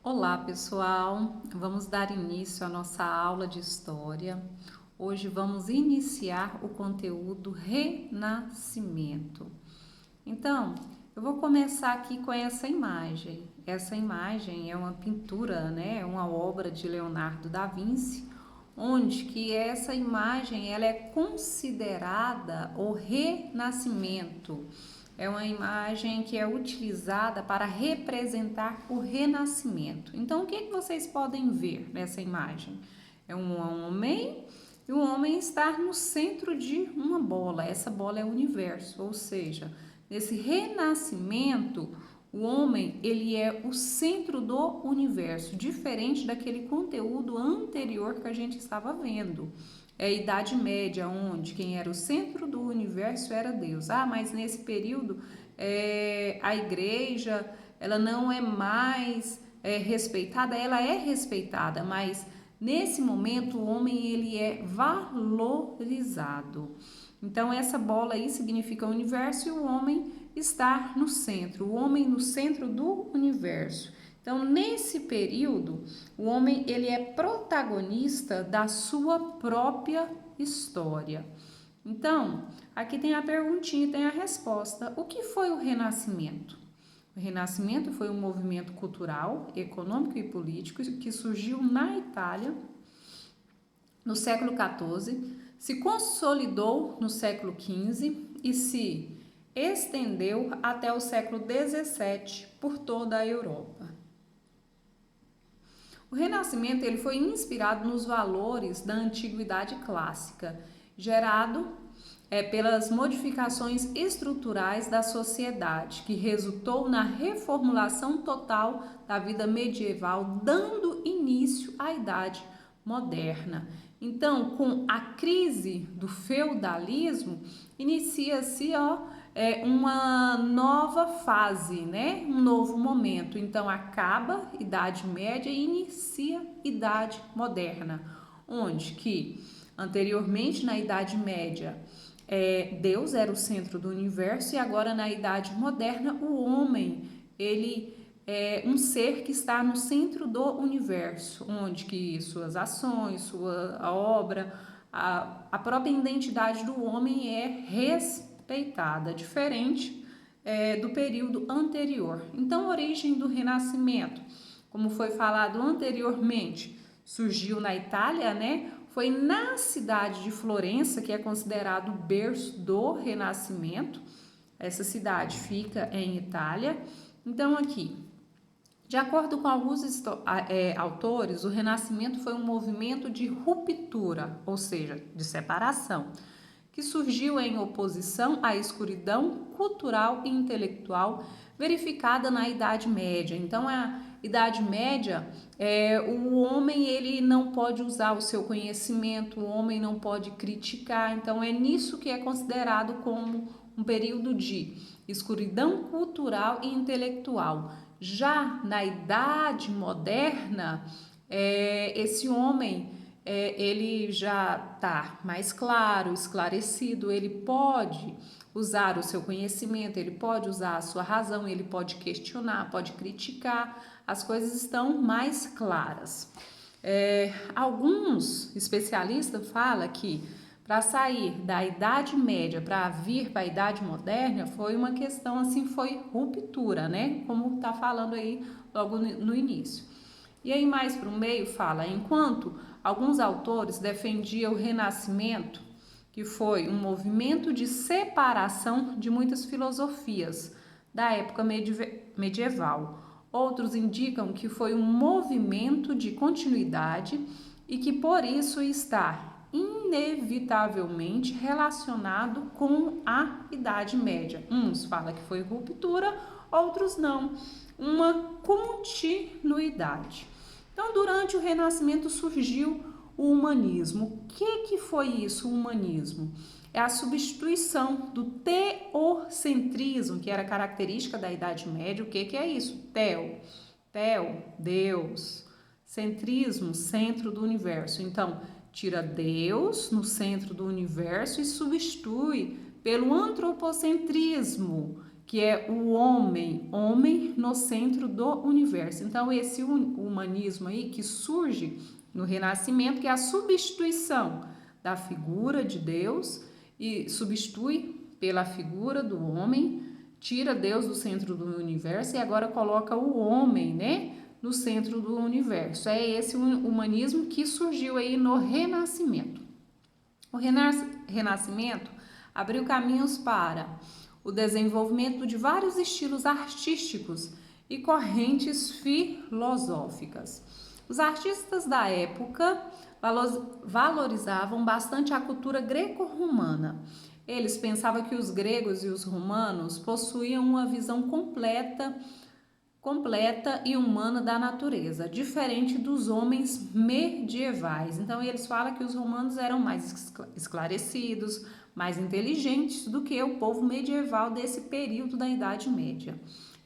Olá, pessoal! Vamos dar início à nossa aula de história. Hoje vamos iniciar o conteúdo Renascimento. Então, eu vou começar aqui com essa imagem. Essa imagem é uma pintura, né? É uma obra de Leonardo da Vinci, onde que essa imagem ela é considerada o Renascimento. É uma imagem que é utilizada para representar o renascimento. Então, o que vocês podem ver nessa imagem? É um homem e o homem está no centro de uma bola. Essa bola é o universo, ou seja, nesse renascimento, o homem ele é o centro do universo, diferente daquele conteúdo anterior que a gente estava vendo. É a Idade Média, onde quem era o centro do universo era Deus. Mas nesse período a igreja ela não é mais respeitada, ela é respeitada, mas nesse momento o homem ele é valorizado. Então essa bola aí significa o universo e o homem está no centro, o homem no centro do universo. Então, nesse período, o homem ele é protagonista da sua própria história. Então, aqui tem a perguntinha e tem a resposta. O que foi o Renascimento? O Renascimento foi um movimento cultural, econômico e político que surgiu na Itália no século XIV, se consolidou no século XV e se estendeu até o século XVII por toda a Europa. O Renascimento ele foi inspirado nos valores da antiguidade clássica, gerado pelas modificações estruturais da sociedade, que resultou na reformulação total da vida medieval, dando início à Idade Moderna. Então, com a crise do feudalismo, inicia-se uma nova fase, né? Um novo momento. Então, acaba Idade Média e inicia Idade Moderna, onde que anteriormente na Idade Média Deus era o centro do universo e agora na Idade Moderna o homem ele é um ser que está no centro do universo, onde que suas ações, sua obra, a própria identidade do homem é respeitada, diferente do período anterior. Então, a origem do Renascimento, como foi falado anteriormente, surgiu na Itália, né? Foi na cidade de Florença, que é considerado o berço do Renascimento. Essa cidade fica em Itália. Então, aqui, de acordo com alguns autores, o Renascimento foi um movimento de ruptura, ou seja, de separação, que surgiu em oposição à escuridão cultural e intelectual verificada na Idade Média. Então, a Idade Média, o homem ele não pode usar o seu conhecimento, o homem não pode criticar. Então, é nisso que é considerado como um período de escuridão cultural e intelectual. Já na Idade Moderna, esse homem ele já está mais claro, esclarecido, ele pode usar o seu conhecimento, ele pode usar a sua razão, ele pode questionar, pode criticar, as coisas estão mais claras. Alguns especialistas falam que para sair da Idade Média para vir para a Idade Moderna foi uma questão assim, foi ruptura, né? Como está falando aí logo no início. E aí mais para o meio fala, enquanto alguns autores defendiam o Renascimento, que foi um movimento de separação de muitas filosofias da época medieval. Outros indicam que foi um movimento de continuidade e que por isso está inevitavelmente relacionado com a Idade Média. Uns falam que foi ruptura, outros não, uma continuidade. Então, durante o Renascimento surgiu o humanismo. O que foi isso, o humanismo? É a substituição do teocentrismo, que era característica da Idade Média. O que é isso? Teo, Deus. Centrismo, centro do universo. Então, tira Deus no centro do universo e substitui pelo antropocentrismo, que é o homem no centro do universo. Então, esse humanismo aí que surge no Renascimento, que é a substituição da figura de Deus e substitui pela figura do homem, tira Deus do centro do universo e agora coloca o homem, né, no centro do universo. É esse humanismo que surgiu aí no Renascimento. O Renascimento abriu caminhos para o desenvolvimento de vários estilos artísticos e correntes filosóficas. Os artistas da época valorizavam bastante a cultura greco-romana. Eles pensavam que os gregos e os romanos possuíam uma visão completa e humana da natureza, diferente dos homens medievais. Então, eles falam que os romanos eram mais esclarecidos, mais inteligentes do que o povo medieval desse período da Idade Média.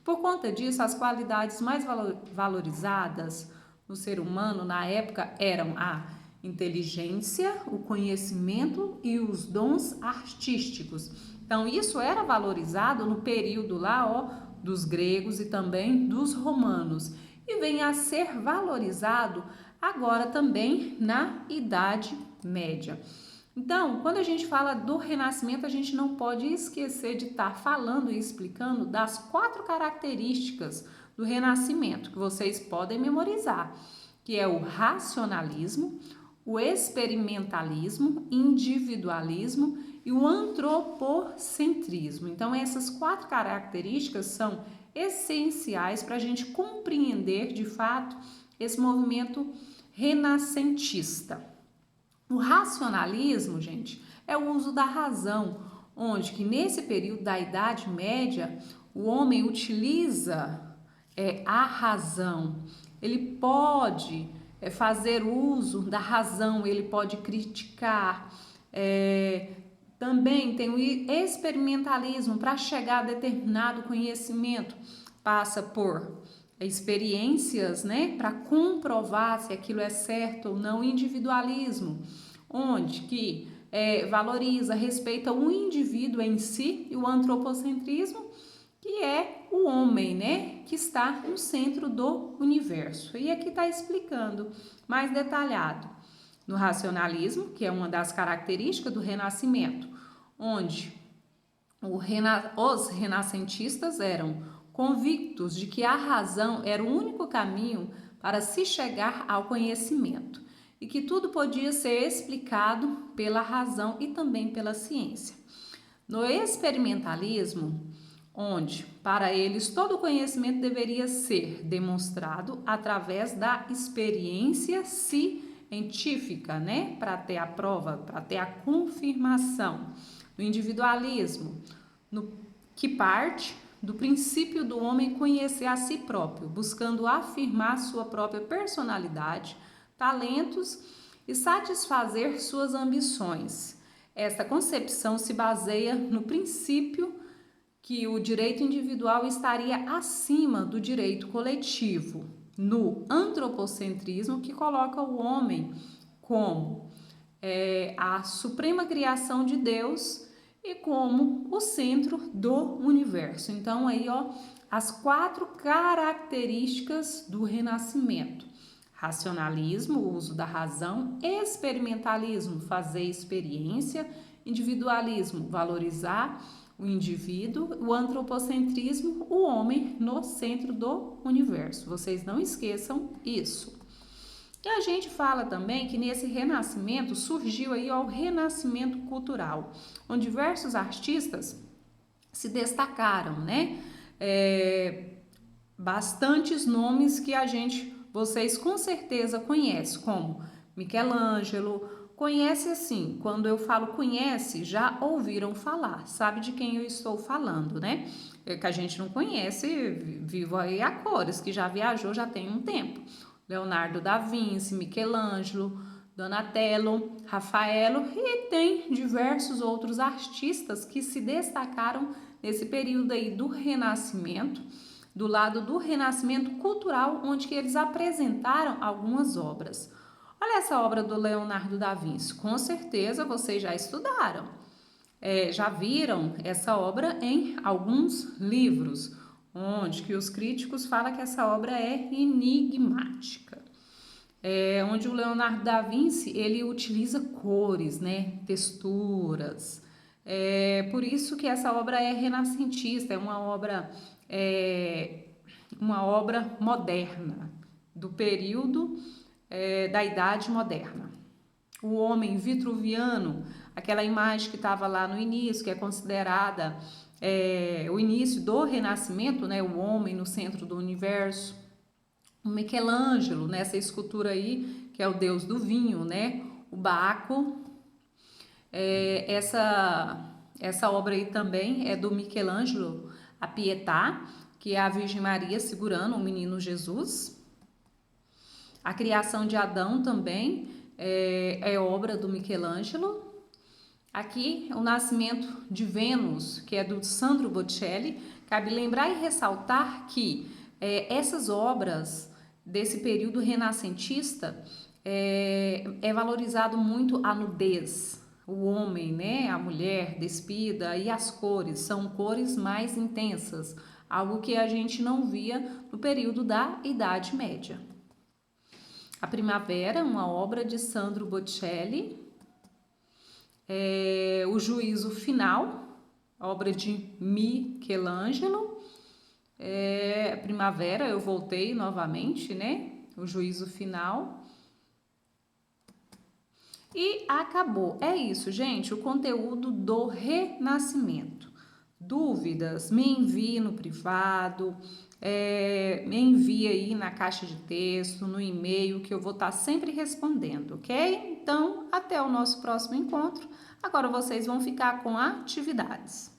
Por conta disso, as qualidades mais valorizadas no ser humano na época eram a inteligência, o conhecimento e os dons artísticos. Então, isso era valorizado no período lá, dos gregos e também dos romanos, e vem a ser valorizado agora também na Idade Média. Então, quando a gente fala do Renascimento, a gente não pode esquecer de estar falando e explicando das 4 características do Renascimento, que vocês podem memorizar, que é o racionalismo, o experimentalismo, individualismo e o antropocentrismo. Então, essas 4 características são essenciais para a gente compreender, de fato, esse movimento renascentista. O racionalismo, gente, é o uso da razão, onde que nesse período da Idade Média, o homem utiliza a razão. Ele pode fazer uso da razão, ele pode criticar. Também tem o experimentalismo. Para chegar a determinado conhecimento, passa por experiências, né, para comprovar se aquilo é certo ou não. Individualismo, onde que valoriza, respeita o indivíduo em si, e o antropocentrismo, que é o homem, né, que está no centro do universo. E aqui está explicando mais detalhado. No racionalismo, que é uma das características do Renascimento, onde os renascentistas eram convictos de que a razão era o único caminho para se chegar ao conhecimento e que tudo podia ser explicado pela razão e também pela ciência. No experimentalismo, onde para eles todo o conhecimento deveria ser demonstrado através da experiência científica, né, para ter a prova, para ter a confirmação. No individualismo, que parte do princípio do homem conhecer a si próprio, buscando afirmar sua própria personalidade, talentos e satisfazer suas ambições. Esta concepção se baseia no princípio que o direito individual estaria acima do direito coletivo. No antropocentrismo, que coloca o homem como a suprema criação de Deus e como o centro do universo. Então, aí, as 4 características do Renascimento: racionalismo, o uso da razão; experimentalismo, fazer experiência; individualismo, valorizar o indivíduo; o antropocentrismo, o homem no centro do universo. Vocês não esqueçam isso. E a gente fala também que nesse renascimento surgiu aí o renascimento cultural, onde diversos artistas se destacaram, né? Bastantes nomes que vocês com certeza conhecem, como Michelangelo. Conhece assim, quando eu falo conhece, já ouviram falar, sabe de quem eu estou falando, né? Que a gente não conhece, vivo aí a cores, que já viajou já tem um tempo. Leonardo da Vinci, Michelangelo, Donatello, Rafaelo, e tem diversos outros artistas que se destacaram nesse período aí do Renascimento, do lado do Renascimento cultural, onde que eles apresentaram algumas obras. Olha essa obra do Leonardo da Vinci, com certeza vocês já estudaram. já viram essa obra em alguns livros, onde que os críticos falam que essa obra é enigmática. Onde o Leonardo da Vinci ele utiliza cores, né, texturas. Por isso que essa obra é renascentista, é uma obra moderna, do período da Idade Moderna. O homem vitruviano, aquela imagem que estava lá no início, que é considerada o início do Renascimento, né, o homem no centro do universo. O Michelangelo, nessa escultura aí, que é o deus do vinho, né, o Baco. Essa obra aí também é do Michelangelo, a Pietà, que é a Virgem Maria segurando o menino Jesus. A criação de Adão também é obra do Michelangelo. Aqui, o nascimento de Vênus, que é do Sandro Botticelli. Cabe lembrar e ressaltar que essas obras desse período renascentista é valorizado muito a nudez, o homem, né, a mulher despida, e as cores, são cores mais intensas, algo que a gente não via no período da Idade Média. A Primavera, uma obra de Sandro Botticelli. O Juízo Final, obra de Michelangelo. Primavera, eu voltei novamente, né? O Juízo Final. E acabou. É isso, gente, o conteúdo do Renascimento. Dúvidas? Me envie no privado, me envie aí na caixa de texto, no e-mail, que eu vou estar sempre respondendo, ok? Então, até o nosso próximo encontro. Agora vocês vão ficar com atividades.